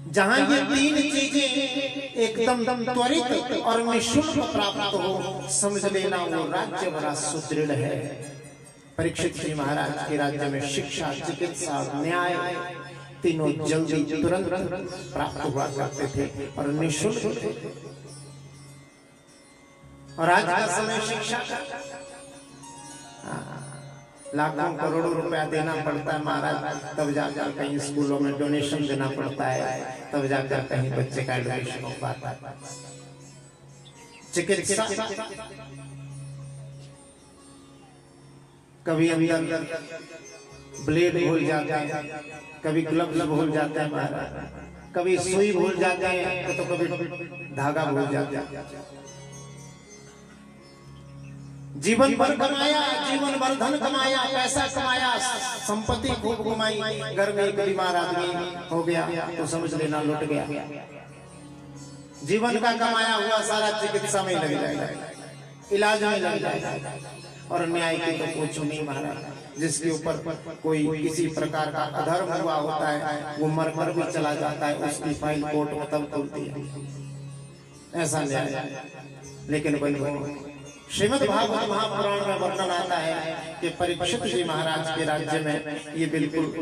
जहां ये तीन चीजें एकदम त्वरित और निःशुल्क प्राप्त हो, समझ लेना वो राज्य बड़ा सुदृढ़ है। परीक्षित जी महाराज के राज्य में शिक्षा, चिकित्सा, न्याय तीनों जल्दी तुरंत प्राप्त हुआ करते थे और निःशुल्क थे। और आज का समय शिक्षा लाखों करोड़ों रुपया देना पड़ता है महाराज, तब जाकर कहीं स्कूलों में डोनेशन देना पड़ता है, तब जाकर कहीं बच्चे का एडमिशन हो पाता है। चिकित्सा कभी अंदर ब्लेड भूल जाते हैं, कभी ग्लव्स भूल जाते हैं महाराज, कभी सुई भूल जाते हैं तो कभी धागा भूल जाते हैं। जीवन भर कमाया, जीवन भर धन कमाया, पैसा कमाया, संपत्ति खूब कमाई, घर में एक बीमार आदमी हो गया तो समझ लेना लुट गया। जीवन का कमाया हुआ सारा चिकित्सा में लग जाएगा, इलाज में लग जाएगा। और न्याय की तो पूछो नहीं महाराज, जिसके ऊपर कोई किसी प्रकार का अधर्म हुआ होता है वो मर मर भी चला जाता है, उसकी फाइल कोर्ट में तब खुलती है। ऐसा न्याय। लेकिन श्रीमद् भागवत महापुराण में वर्णन आता है कि परीक्षित जी महाराज के राज्य में ये बिल्कुल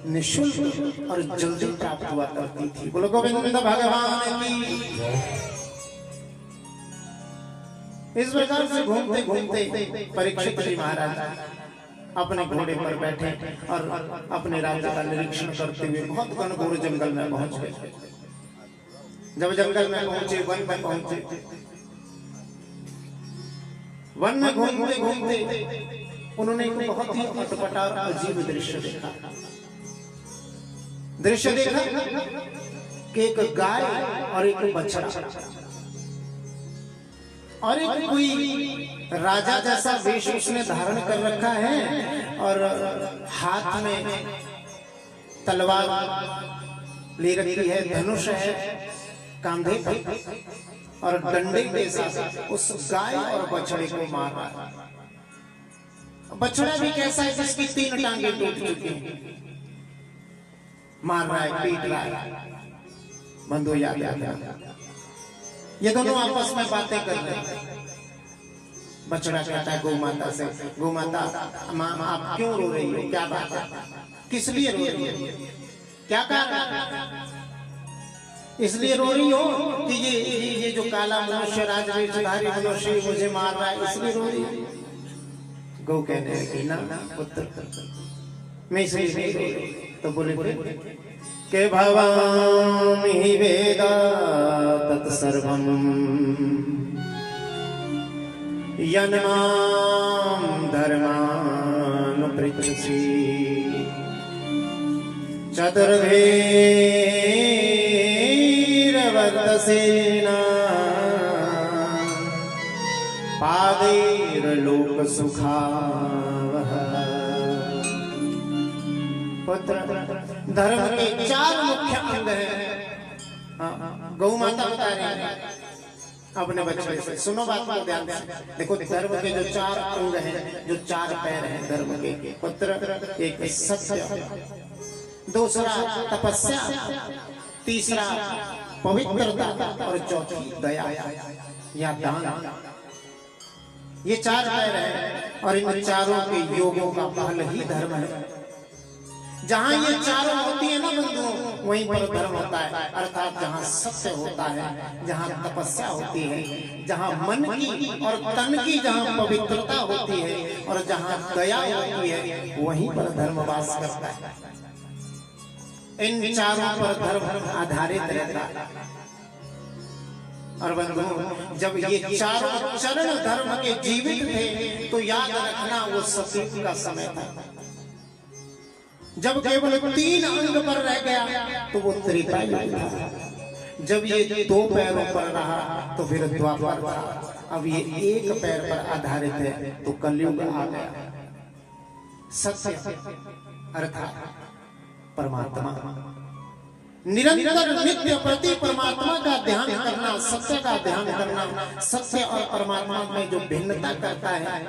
निःशुल्क और जल्दी प्राप्त हुआ करती थी। बोलो गोविंद भगवान की। इस प्रकार से घूमते घूमते परीक्षित जी महाराज अपने घोड़े पर बैठे और अपने राज्य का निरीक्षण करते हुए बहुत घनघोर जंगल में पहुंच गए। जब जंगल में पहुंचे, वन में पहुंचे, वन में घूमते घूमते उन्होंने एक बहुत ही अटपटा और अजीब दृश्य देखा। दृश्य देखा कि एक गाय और एक बछड़ा और एक कोई राजा जैसा वेश उसने धारण कर रखा है और हाथ में तलवार ले रखी है, धनुष है कांधे पर और डंडे के साथ उस गाय और बछड़े को मार रहा है। बछड़ा भी कैसा है जिसकी 3 टांगे टूट चुकी हैं, मार रहा है, पीट रहा है। बंधु याद ये दोनों आपस में बातें कर रहे हैं। बछड़ा कहता है गौ माता से, गौ माता माँ आप क्यों रो रही हो, क्या बात है, किस लिए रो रही हो, क्या कारण? इसलिए रो रही हो कि ये जो काला मनुष्य राजवेशधारी मनुष्य मुझे मार रहा है, इसलिए रो रही हो। गौ कहने लगी ना पुत्र, मैं इसलिए नहीं रो रही। तो बोले के भवामि वेद तत्सर्वं यन्मां धर्मानुपृच्छसि चतुर्भैर्वर्तसेना पादैर्लोकसुखावह। पुत्र, धर्म के 4 मुख्य अंग हैं। गौ माता बता रही है अपने बच्चे से, सुनो बात को ध्यान से। देखो धर्म के जो 4 अंग हैं, जो 4 पैर हैं धर्म के, पुत्र, एक सत्य, दूसरा तपस्या, तीसरा पवित्रता और चौथी दया या दान। ये 4 पैर हैं और इन चारों के योगों का पहल ही धर्म है। जहां ये चारों होती है ना बंधुओं, वहीं पर धर्म होता है। अर्थात जहां सत्य होता है, जहां तपस्या होती है, जहां मन की और तन की जहां पवित्रता होती है और जहां दया होती है, वहीं पर धर्म वास करता है। इन चारों पर धर्म आधारित रहता है। और बंधुओं, जब ये चारों चरण धर्म के जीवित थे तो याद रखना वो सतयुग का समय था। जब केवल 3 अंग पर रह गया तो वो त्रेता युग था। जब ये 2 पैरों पर रहा तो फिर द्वापर था। अब ये 1 पैर पर आधारित है तो कलयुग आ गया। सत्य अर्थात परमात्मा, निरंतर नित्य प्रति परमात्मा का ध्यान करना, सत्य का ध्यान करना, सत्य और परमात्मा में जो भिन्नता करता है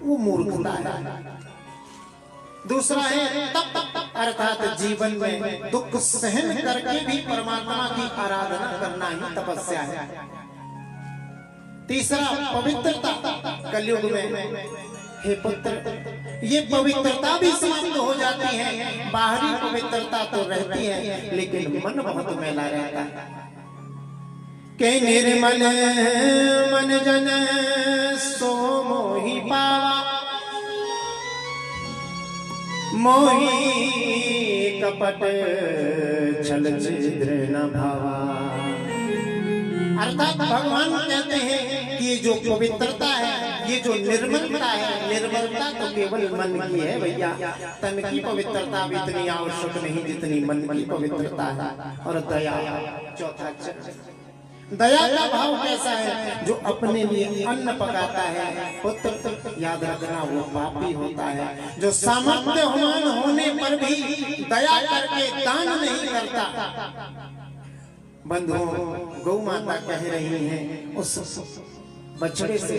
वो मूर्खता है। दूसरा है तप, अर्थात जीवन में दुख सहन करके भी परमात्मा की आराधना करना ही तपस्या है। तीसरा पवित्रता, कलयुग में हे पुत्र ये पवित्रता भी समाप्त हो जाती है। बाहरी पवित्रता तो रहती है लेकिन मन बहुत मैला रहता है। के निर्मल मन जन सो मोहि पावा, मोहि कपट छल छिद्र न भावा। अर्थात भगवान कहते हैं कि ये जो पवित्रता है, ये जो निर्मलता है, निर्मलता तो केवल मन की है भैया। तन की पवित्रता भी इतनी आवश्यक नहीं जितनी मन की पवित्रता है। और दया, चौथा दया का भाव कैसा है? जो अपने लिए अन्न पकाता है पुत्र, याद रखना वो पापी होता है। जो सामर्थ्यवान होने पर भी दया करके दान नहीं करता। बंधुओं, गौ माता कह रही है उस बछड़े से,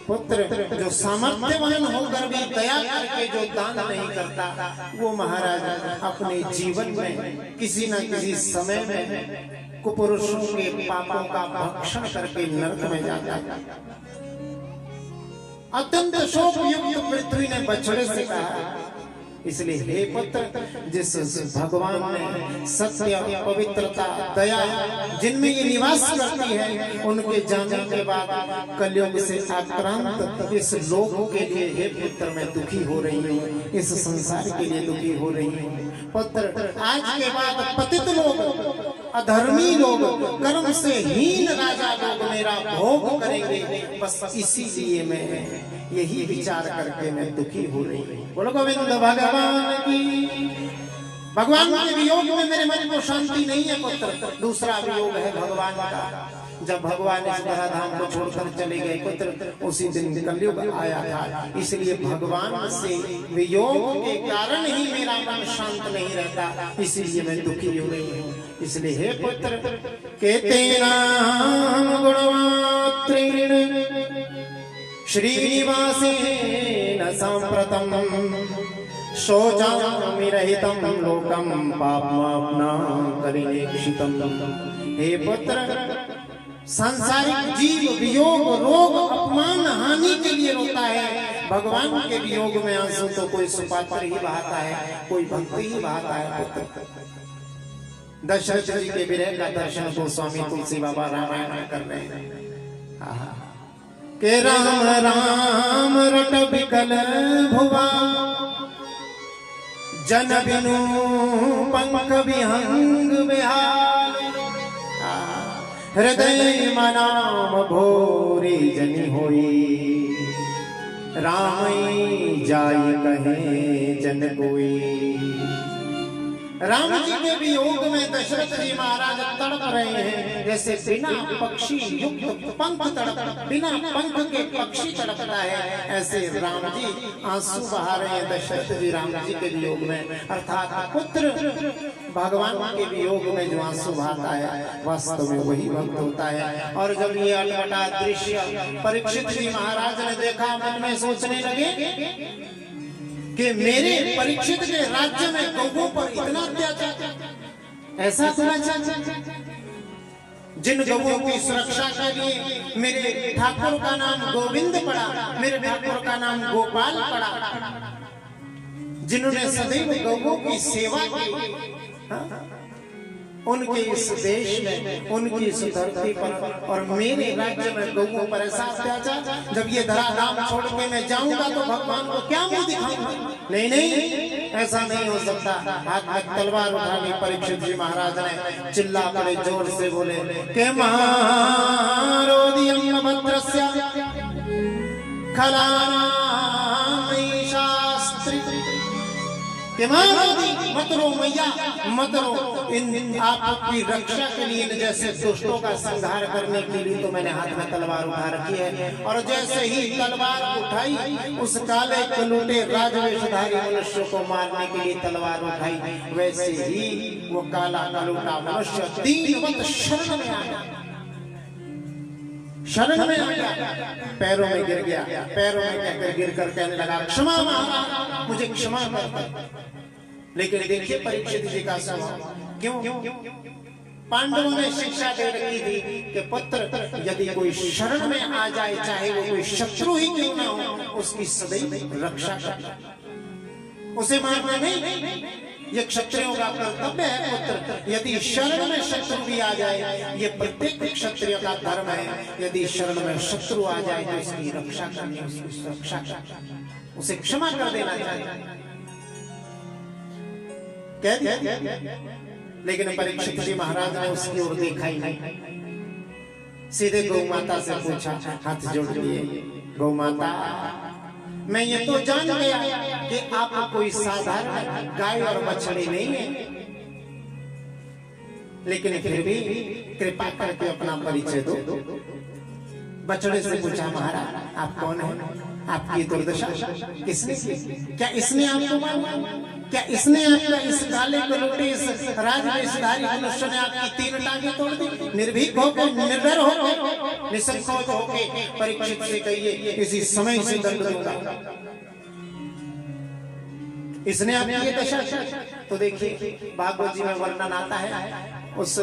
पुत्र जो सामर्थ्यवान होकर भी दया करके जो दान नहीं करता, वो महाराज अपने जीवन में किसी न किसी समय में कुपुरुषों के पापों का भक्षण करके नरक में जाता है। अत्यंत शोक युक्त पृथ्वी ने बछड़े से कहा, इसलिए हे पुत्र, जिस भगवान ने सत्य, पवित्रता, दया जिनमें ये निवास करती है, उनके जाने के बाद कलयुग से आक्रांत इस लोक के लिए हे पुत्र मैं दुखी हो रही हूँ, इस संसार के लिए दुखी हो रही हूँ। पुत्र, आज के बाद पतित लोग, अधर्मी लोग, कर्म से हीन राजा लोग मेरा भोग करेंगे। बस इसीलिए मैं यही विचार करके मैं दुखी हो रही हूँ। बोलो गोविंद भगवान की। भगवान के वियोग में मेरे मन को शांति नहीं है पुत्र। दूसरा वियोग है भगवान का। जब भगवान इस धराधाम को छोड़कर चले गए पुत्र, उसी दिन कलयुग आया था। इसलिए भगवान से वियोग के कारण ही मेरा मन शांत नहीं रहता, इसीलिए मैं दुखी हो रही हूँ। इसलिए हे पुत्र, केतेनाम गुणमात्रेण श्रीनिवासेन सांप्रतम शोचामि रहितं लोकं पापमाप्नां करिणेक्षितं। हे पुत्र, सांसारिक जीव वियोग, रोग, अपमान, हानि के लिए रोता है। भगवान के वियोग में आंसू तो कोई सुपात्र ही बहाता है, कोई भक्त ही बहाता है पुत्र। दशरथ जी के विरह का दर्शन को स्वामी तुलसी बाबा रामायण में कर रहे हैं। के राम राम रट बिकल भुवा, जन बिनु पंख विहंग बिहार। हृदय मनाम भोरी जनि होई, राम जाई कहे जन कोई। राम जी के वियोग में दशरथ जी महाराज तड़प रहे हैं, जैसे बिना पक्षी युक्त पंख तड़प, बिना पंख के पक्षी तड़पता है, ऐसे राम जी आंसू बहा रहे हैं दशरथ जी राम जी के वियोग में। अर्थात पुत्र भगवान के वियोग में जो आंसू बहाता है, वास्तव में वही भक्त होता है। और जब ये अटपटा दृश्य परीक्षित जी महाराज ने देखा, मन में सोचने लगे कि मेरे परीक्षित के राज्य में गौओं पर इतना अत्याचार, ऐसा अत्याचार। जिन गौओं की सुरक्षा के लिए मेरे ठाकुर का नाम गोविंद पड़ा, मेरे ठाकुर का नाम गोपाल पड़ा, जिन्होंने सदैव गौओं की सेवा की, उनके इस देश में, उनकी इस धरती पर और मेरे राज्य में गौओं पर ऐसा अत्याचार। जब ये धराधाम छोड़ के मैं जाऊंगा तो भगवान को क्या मुंह दिखाऊंगा? नहीं नहीं, ऐसा नहीं हो सकता। हाथ में तलवार उठा ली परीक्षित जी महाराज ने, चिल्ला पड़े, जोर से बोले के महारोदियम भद्रस्य खलानामयि शास्त्री, कि मत रो मैया, मत रो। इन आपकी रक्षा के लिए, जैसे दुष्टों का संहार करने के लिए तो मैंने हाथ में तलवार उठा रखी है। और जैसे ही तलवार उठाई, उस काले कलूटे राजवेशधारी मनुष्य को मारने के लिए तलवार उठाई, वैसे ही वो काला कलूटा मनुष्य दीनवत शरण में आया। शरण में आ गया, पैरों में गिर गया, पैरों में कहकर गिर कर कहने लगा क्षमा महाराज, मुझे क्षमा कर। लेकिन देखिए परीक्षित जी का स्वभाव, क्यों? पांडवों ने शिक्षा दे रखी थी कि पुत्र यदि कोई शरण में आ जाए, चाहे वो कोई शत्रु ही क्यों ना हो, उसकी सदैव रक्षा कर, उसे मारना नहीं। ये क्षत्रियों का कर्तव्य है पुत्र। यदि शरण में शत्रु भी आ जाए, ये प्रत्येक क्षत्रिय का धर्म है, यदि शरण में शत्रु आ जाए तो इसकी रक्षा करनी, उसकी सुरक्षा करनी, उसे क्षमा कर देना चाहिए, कह दिया। लेकिन परीक्षित जी महाराज ने उसकी ओर देखा ही नहीं, सीधे गौ माता से पूछा, हाथ जोड़ लिए, गौ माता मैं ये तो जान गया कि आप कोई साधारण गाय और बछड़ी नहीं है, लेकिन फिर भी कृपा करके अपना परिचय दो। बछड़े से पूछा महाराज आप कौन है, आपकी दुर्दशा किसने की? क्या इसने आपको मारा? क्या इसने आपका इस काले कलोटे इस राजवेशधारी मनुष्य ने आपकी 3 टांगे तोड़ दी? निर्भीक होकर, निर्भर होकर, निसंकोच होकर परीक्षित से कहिए इसी समय से दंड दूंगा, इसने आपकी ये दशा। तो देखिए भागवत जी में वर्णन आता है, उस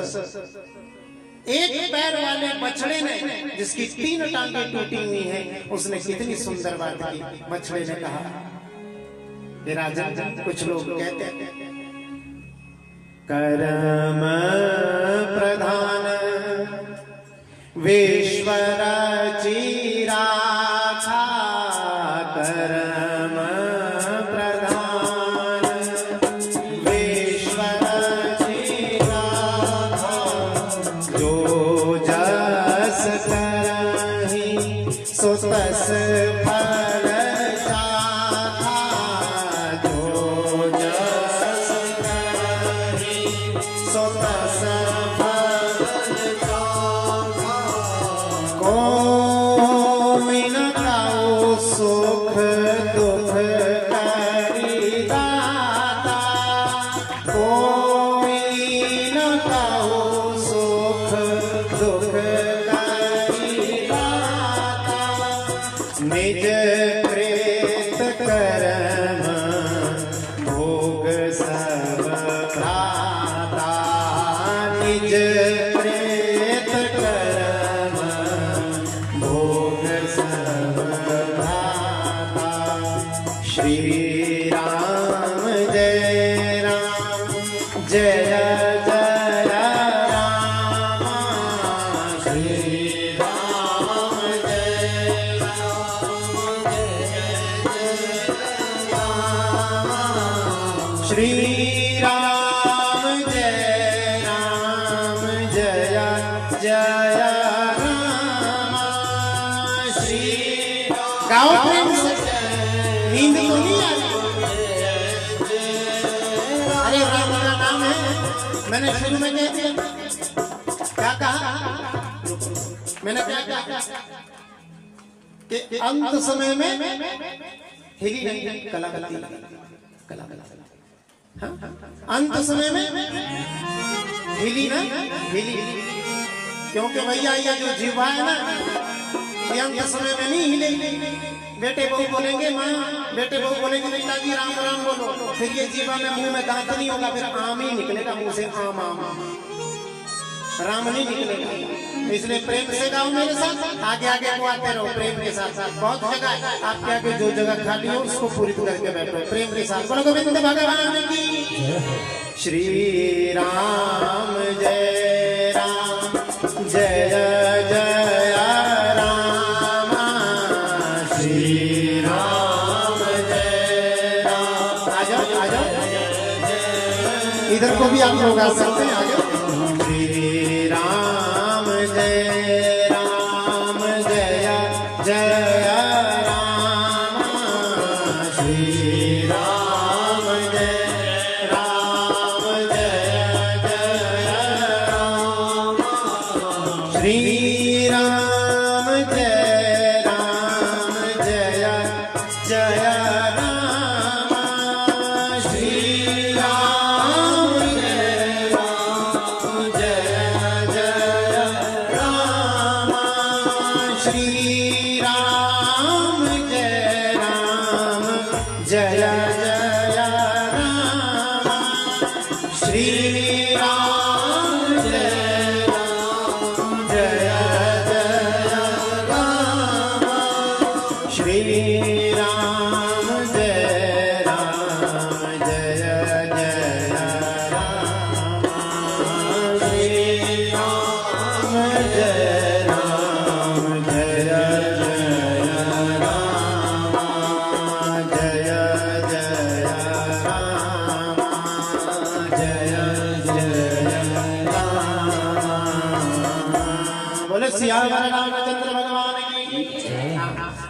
एक पैर वाले बछड़े ने जिसकी 3 टांगे टूटी हुई हैं, उसने कितनी सुंदर बात की। बछड़े ने कहा कि राजा, कुछ लोग कहते हैं कर्म प्रधान विश्वर चीरा था, कर्म प्रधान विश्वर चीरा था, जो जस करहि सो तस फल चाहा, जो जस करहि सो तस फल चाहा, कोई न काऊ सुख दुख करि दाता, कोई न काऊ सुख दुख करि दाता, निज प्रेत कर्म भोग सब भ्राता, निज प्रेत कर्म भोग सब भ्राता। श्री राम जय राम जय जय राम, श्री राम जय राम जय राम, श्री राम जय राम जय जय राम, श्री गाओ प्रेम से, नींद तो नहीं आ रही। अरे राम का नाम है, मैंने शुरू में कह दिया, क्या कहा मैंने, क्या कहा कि अंत समय में हिली नहीं कला कला कला कला, अंत समय में हिली ना हिली, क्योंकि भैया ये जो जीवा है ना, ये अंत समय में नहीं हिलेगी। बेटे बहू बोलेंगे माँ, बेटे बहू बोलेंगे पिताजी राम राम बोलो, फिर ये जीवा में मुंह में दांत नहीं होगा, फिर आम ही निकलेगा मुंह से, आम आम राम नहीं निकलेगा। इसलिए प्रेम से गाओ मेरे साथ, आगे आगे को आते रहो प्रेम के साथ साथ। बहुत जगह है, आपके आगे जो जगह खाली हो उसको पूरी करके बैठो प्रेम के साथ। बोलो गोविंद भगवान की। श्री राम जय राम जय जय राम, श्री राम जय राम। आ जाओ आ जाओ, इधर को भी आप लोग आ सकते हैं, आ जाओ। श्री राम जय राम जय जय राम, श्री राम जय राम जय जय राम, श्री राम जय राम जय जय राम, श्री राम जय राम जय जय राम, राम जय राम जय जय राम श्री राम जय राम जय जय राम श्री राम जय राम जय जय राम जय जय राम जय जय राम। बोले सियावर रामचंद्र भगवान की।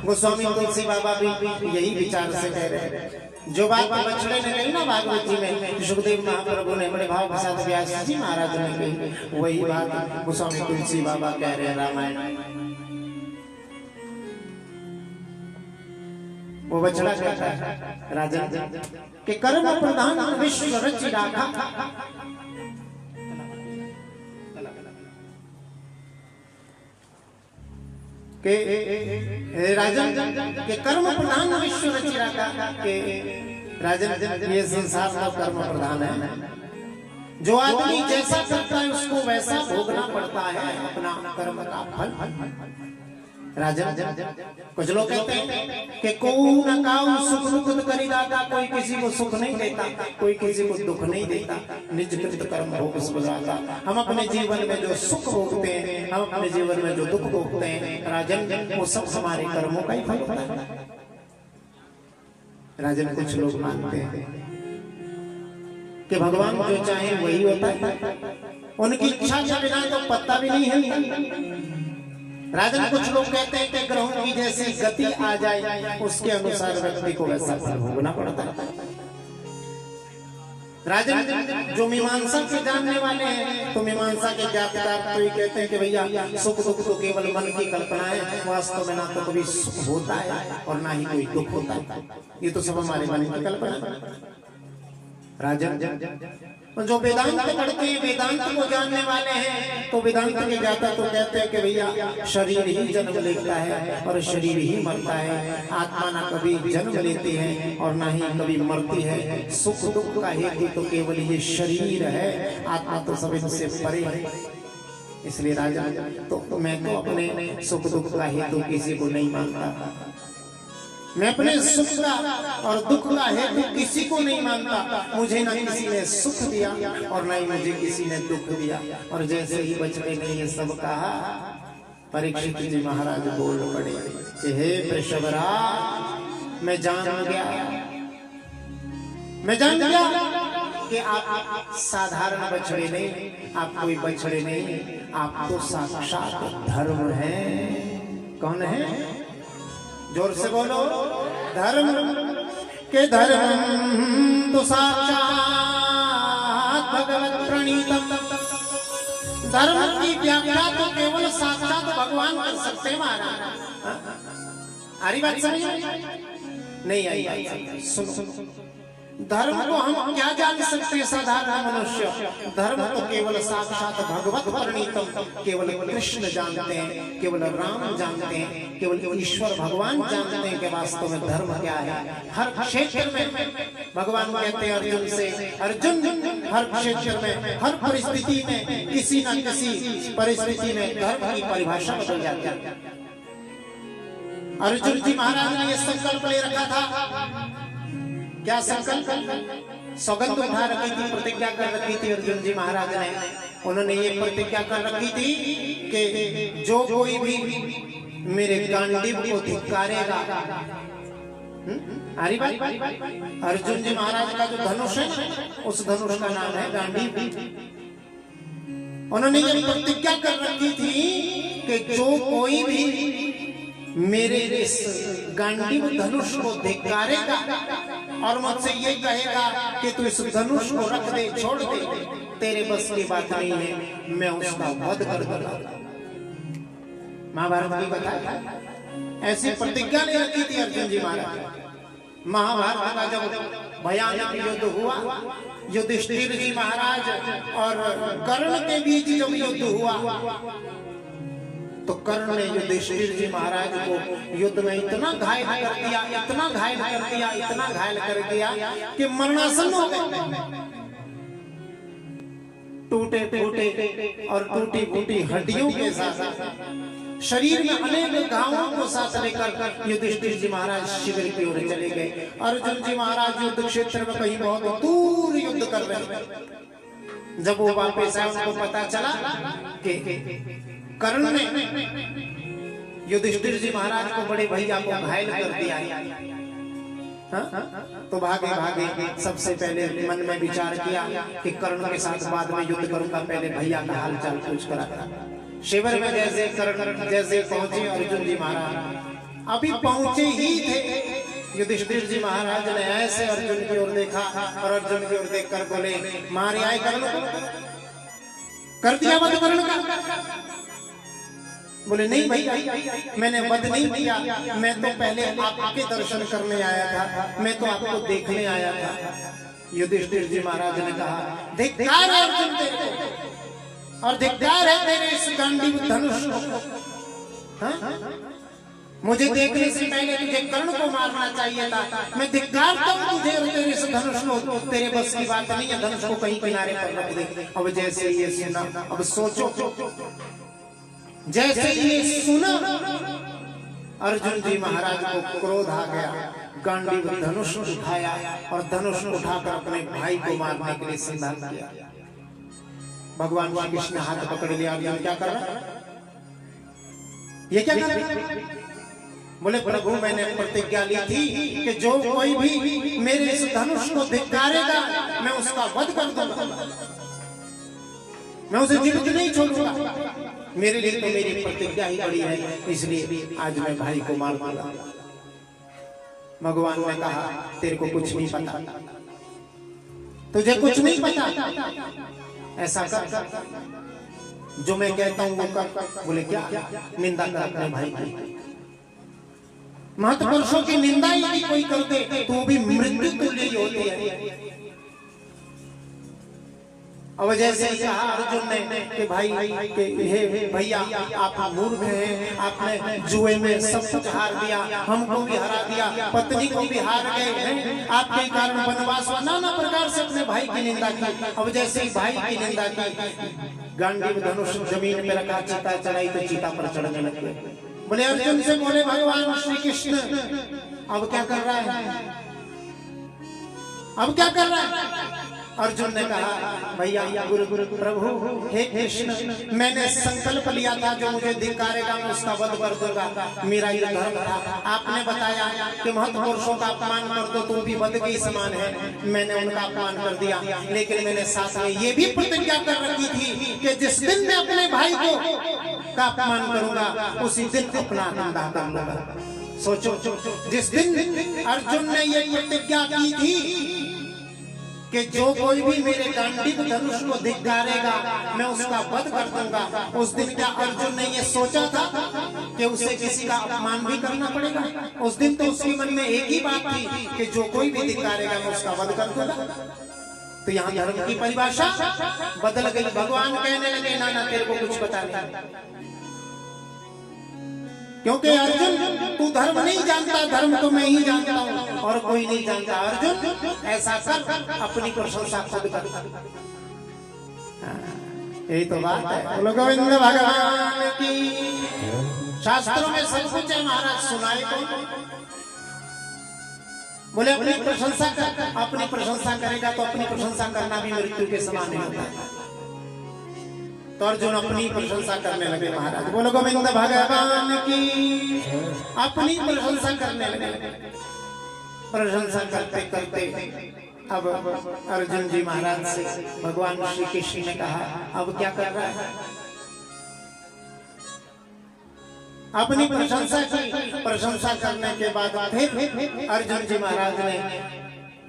गोस्वामी तुलसी बाबा भी यही विचार से कह रहे हैं। जो बात बछड़े ने कही ना भागवत जी में, सुखदेव महाप्रभु ने बड़े भाव के साथ व्यास जी महाराज ने कही, वही बात गोस्वामी तुलसी बाबा कह रहे हैं रामायण। वो बछड़ा कहता है राजन के कर्म प्रधान विश्व रचि राखा। के राजन के कर्म प्रधान विश्व रचि राखा। के राजन ये संसार का कर्म प्रधान है। जो आदमी जैसा करता है उसको वैसा भोगना पड़ता है अपना कर्म का फल। राजन कुछ लोग कहते हैं कि को न काऊ सुख दुख करी दाता, कोई किसी को सुख नहीं देता, कोई किसी को दुख नहीं देता, निज कृत कर्म भोग सुजाता। हम अपने जीवन में जो सुख भोगते हैं, हम अपने जीवन में जो दुख भोगते हैं राजन, वो सब हमारे कर्मों का ही फल होता है। राजन कुछ लोग मानते हैं कि भगवान जो चाहे वही होता है, उनकी इच्छा के बिना तो पत्ता भी नहीं है। राजन कुछ लोग कहते हैं कि ग्रहों की जैसी गति आ जाए उसके अनुसार व्यक्ति को वैसा फल भोगना पड़ता है। राजन जो मीमांसा के जानने वाले हैं, तो मीमांसा के ज्ञातकार तो ये कहते हैं कि भैया सुख दुख तो केवल मन की कल्पना है, वास्तव में ना तो कभी सुख होता है और ना ही कोई दुख होता है, ये तो सब हमारे मन की कल्पना है। राजन जो वेदांत पढ़ते हैं, वेदांत को जानने वाले हैं, तो वेदांत के ज्ञाता तो कहते हैं कि भैया शरीर ही जन्म लेता है और शरीर ही मरता है, आत्मा ना कभी जन्म लेती है और ना ही कभी मरती है। सुख दुख का हेतु तो केवल ये शरीर है, आत्मा तो सब इनसे परे है। इसलिए राजा तो मैं तो अपने सुख दुख का हेतु किसी को नहीं मानता, मैं अपने सुख का और दुख का हेतु किसी को नहीं मानता। मुझे ना किसी ने सुख दिया और ना ही मुझे किसी ने दुख दिया। और जैसे ही बछड़े ने ये सब कहा, परीक्षित जी महाराज बोल पड़े कि हे वृषभराज, मैं जान गया कि आप साधारण बछड़े नहीं, आप कोई बछड़े नहीं, आप तो साक्षात धर्म हैं। कौन है? जोर से बोलो। धर्म के धर्म तो साक्षात भगवत प्रणीतम। धर्म की व्याख्या तो केवल साक्षात भगवान कर सकते महाराज। आरी बात समझ नहीं आई? सुनो, धर्म को हम क्या जान सकते हैं साधारण मनुष्य? धर्म तो केवल साक्षात भगवत प्रणीतम, केवल कृष्ण जानते हैं, केवल राम जानते हैं, केवल ईश्वर भगवान जानते हैं कि वास्तव में धर्म क्या है। हर क्षेत्र में भगवान कहते हैं अर्जुन से, अर्जुन हर क्षेत्र में, हर परिस्थिति में, किसी न किसी परिस्थिति में धर्म की परिभाषा बदल जाती है। अर्जुन जी महाराज ने यह संकल्प ले रखा था। क्या संकल्प? सौगंध उठा रखी थी, प्रतिज्ञा कर रखी थी अर्जुन जी महाराज ने। उन्होंने ये प्रतिज्ञा कर रखी थी कि जो कोई भी मेरे गांडीव को धिक्कारेगा। अरे भाई, अर्जुन जी महाराज का जो धनुष है, उस धनुष का नाम है गांडीव। उन्होंने ये प्रतिज्ञा कर रखी थी कि जो कोई भी मेरे इस गांडीव धनुष को धिक्कारेगा और मुझसे ये कहेगा कि तू इस धनुष को रख दे, छोड़ दे, तेरे बस की बात नहीं है, मैं उसका वध कर दूंगा। महाभारत की कथा, ऐसी प्रतिज्ञा ले रखी थी अर्जुन जी महाराज। महाभारत का जब भयानक युद्ध हुआ, युधिष्ठिर जी महाराज और कर्ण के बीच जब युद्ध हुआ, तो कर्ण ने युधिष्ठिर जी महाराज को युद्ध में इतना घायल कर दिया, इतना घायल कर दिया, इतना घायल कर दिया कि मरणासन हो गए। टूटे फूटे और टूटी फूटी हड्डियों के साथ शरीर में अनेक घावों को साथ लेकर युधिष्ठिर जी महाराज शिविर की ओर चले गए। अर्जुन जी महाराज युद्ध क्षेत्र में कहीं बहुत दूर युद्ध कर रहे हैं। जब वो वापस आए उनको पता चला कि कर्ण ने युधिष्ठिर जी महाराज को बड़े भैया को घायल कर दिया है। तो भागे भागे सबसे पहले मन में विचार किया कि कर्ण के साथ बाद में युद्ध करूंगा, पहले भैया का हाल चाल पूछ कर आता। शिविर में जैसे कर्ण जैसे पहुंचे अर्जुन जी महाराज अभी पहुंचे ही थे, युधिष्ठिर जी महाराज ने ऐसे अर्जुन की ओर देखा और अर्जुन की ओर देखकर बोले, मारे आए कर्ण को, कर दिया वध कर्ण का। बोले नहीं भैया, मैंने वध नहीं किया, मैं तो पहले आपके दर्शन करने आया था, मैं तो आपको देखने आया था। युधिष्ठिर जी महाराज ने कहा, धिक्कार है अर्जुन तेरे को, और धिक्कार है तेरे इस गांडीव धनुष को। मुझे देखने से पहले तुझे कर्ण को मारना चाहिए था। मैं धिक्कारता हूं तुझे और तेरे इस धनुष को, तेरे बस की बात नहीं है, धनुष को कहीं किनारे पर रख दे। अब जैसे ये सुना, अब सोचो, जैसे ये सुना अर्जुन जी महाराज को क्रोध आ गया, गांडीव धनुष उठाया और धनुष उठाकर अपने भाई को मारने के लिए सिद्धांत किया। भगवान श्री कृष्ण ने हाथ पकड़ लिया, अर्जुन क्या कर रहा है, ये क्या कर रहा है? बोले प्रभु मैंने प्रतिज्ञा ली थी कि जो कोई भी मेरे इस धनुष को धिक्कारेगा मैं उसका वध कर दूंगा, मैं उसे जीवित नहीं छोड़ूंगा। मेरे लिए तो मेरी प्रतिज्ञा ही बड़ी है, इसलिए आज मैं भाई को मार दूंगा। भगवान ने कहा, तेरे को कुछ नहीं पता, तुझे कुछ नहीं पता, ऐसा कर जो मैं कहता हूं वो कर। बोले क्या? निंदा कर अपने भाई की। महत्पुरुषों की निंदा ही कोई कर दे तो भी मृत्यु तुल्य ही होती है। अब जैसे कहा अर्जुन ने कि भाई के हे भैया आप मूर्ख हैं, आपने जुए में सब कुछ हार दिया, हमको भी हरा दिया, पत्नी को भी हार गए हैं, आपके कारण वनवास हुआ, नाना प्रकार से अपने भाई की निंदा की। अब जैसे भाई की निंदा की, गांडीव धनुष जमीन पे रखा, चीता चढ़ाई तो चीता पर चढ़ने लगे। बोले अर्जुन से बोले भगवान श्री कृष्ण अब क्या कर रहा है, अब क्या कर रहा है? अर्जुन ने कहा, भैया गुरु प्रभु हे कृष्ण, मैंने संकल्प लिया था जो मुझे धिक्कारेगा मैं उसका वध कर दूंगा, मेरा ये धर्म था। आपने बताया कि महत्पुरुषों का अपमान कर दो तो भी वध के समान है, मैंने उनका अपमान कर दिया, लेकिन मैंने साथ में ये भी प्रतिज्ञा कर रखी थी कि जिस दिन मैं अपने भाई को का अपमान करूंगा उसी दिन अपना धंधा कर लूंगा। सोचो, जिस दिन अर्जुन ने ये प्रतिज्ञा की थी कि जो कोई भी मेरे गांडीव धनुष को धिक्कारेगा मैं उसका वध कर दूंगा, उस दिन क्या अर्जुन ने ये सोचा था कि उसे किसी का अपमान भी करना पड़ेगा? उस दिन तो उसके मन में एक ही बात थी कि जो कोई भी धिक्कारेगा मैं उसका वध कर दूंगा। तो यहाँ धर्म की परिभाषा बदल गई। भगवान कहने लगे, नाना तेरे को कुछ पता नहीं, क्योंकि अर्जुन तू धर्म नहीं जानता, धर्म तो मैं ही जानता हूँ और कोई नहीं जानता। अर्जुन ऐसा कर, अपनी प्रशंसा खुद कर। यही तो बात है। बोलो गोविंद भगवान की। शास्त्रों में सब कुछ है महाराज, सुनाए तो। बोले अपनी प्रशंसा कर, अपनी प्रशंसा करेगा तो अपनी प्रशंसा करना भी मृत्यु के समान होता है। तो अर्जुन अपनी प्रशंसा करने लगे महाराज। बोलो गोविंद भगवान की। अपनी प्रशंसा करने लगे। प्रशंसा करते करते अब अर्जुन जी महाराज से भगवान श्री कृष्ण ने कहा, अब क्या कर रहा है? अपनी प्रशंसा की। प्रशंसा करने के बाद फिर अर्जुन जी महाराज ने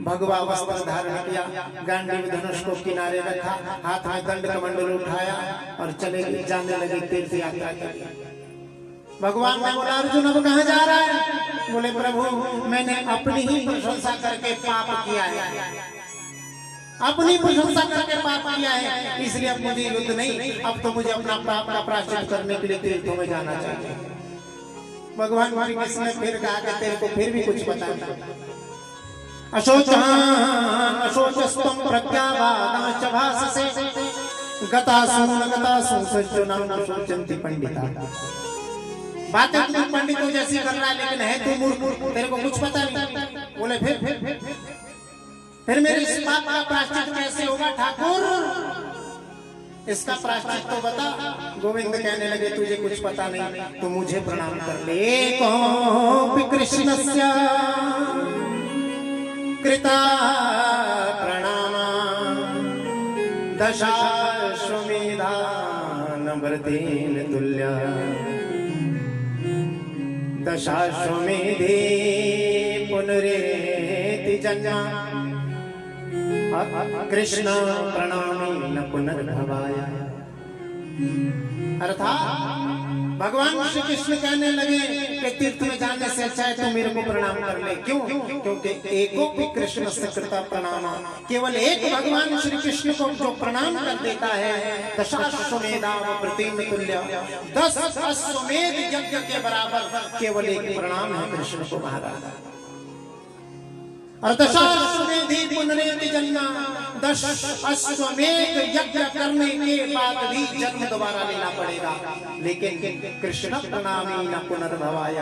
भगवा वस्त्र धारण किया, गांडीव धनुष को किनारे रखा, हाथ में दंड कमंडल उठाया और चले जाने लगे तीर्थ यात्रा के लिए। भगवान ने बोला, अर्जुन अब कहाँ जा रहा है? बोले प्रभु मैंने अपनी ही प्रशंसा करके पाप किया है, अपनी प्रशंसा करके पाप किया है, इसलिए अब मुझे युद्ध नहीं, अब तो मुझे अपना पाप का प्रायश्चित करने के लिए तीर्थों में जाना चाहिए। भगवान श्री कृष्ण ने फिर कहा कि तेरे को फिर भी कुछ पता नहीं। अशोचस्तम प्रज्ञावादांश्च भाससे गतासु सच्चो नाम सोचंती पंडिता। बातें तू पंडितों जैसी कर रहा है, लेकिन है तू मूर्ख, तेरे को कुछ पता नहीं। बोले फिर मेरे इस बात का प्रायश्चित कैसे होगा ठाकुर? इसका प्रायश्चित तो बता। गोविंद कहने लगे तुझे कुछ पता नहीं, तो मुझे प्रणाम कर ले। कोपि कृष्णस्य कृता प्रणामा दशाश्वमेधानमृतेन तुल्या। दशाश्वमेधे पुनरेति जन्म कृष्ण प्रणामी न पुनर्भवाय। अर्थात भगवान श्री कृष्ण कहने लगे कि तीर्थ में जाने से अच्छा है तू मेरे को प्रणाम कर ले। क्यों? क्योंकि एकोपि कृष्ण से कृता प्रणाम, केवल एक भगवान श्री कृष्ण को जो प्रणाम कर देता है दशाश्वमेधानमृतेन तुल्य, 10 अश्वमेध यज्ञ के बराबर केवल एक प्रणाम है कृष्ण को महाराज। और दशाश्वमेध पुनरेति जन्म, 10 अश्वमेध यज्ञ करने के बाद भी जन्म दोबारा लेना पड़ेगा, लेकिन कृष्ण प्रणामी न पुनर्भवाय।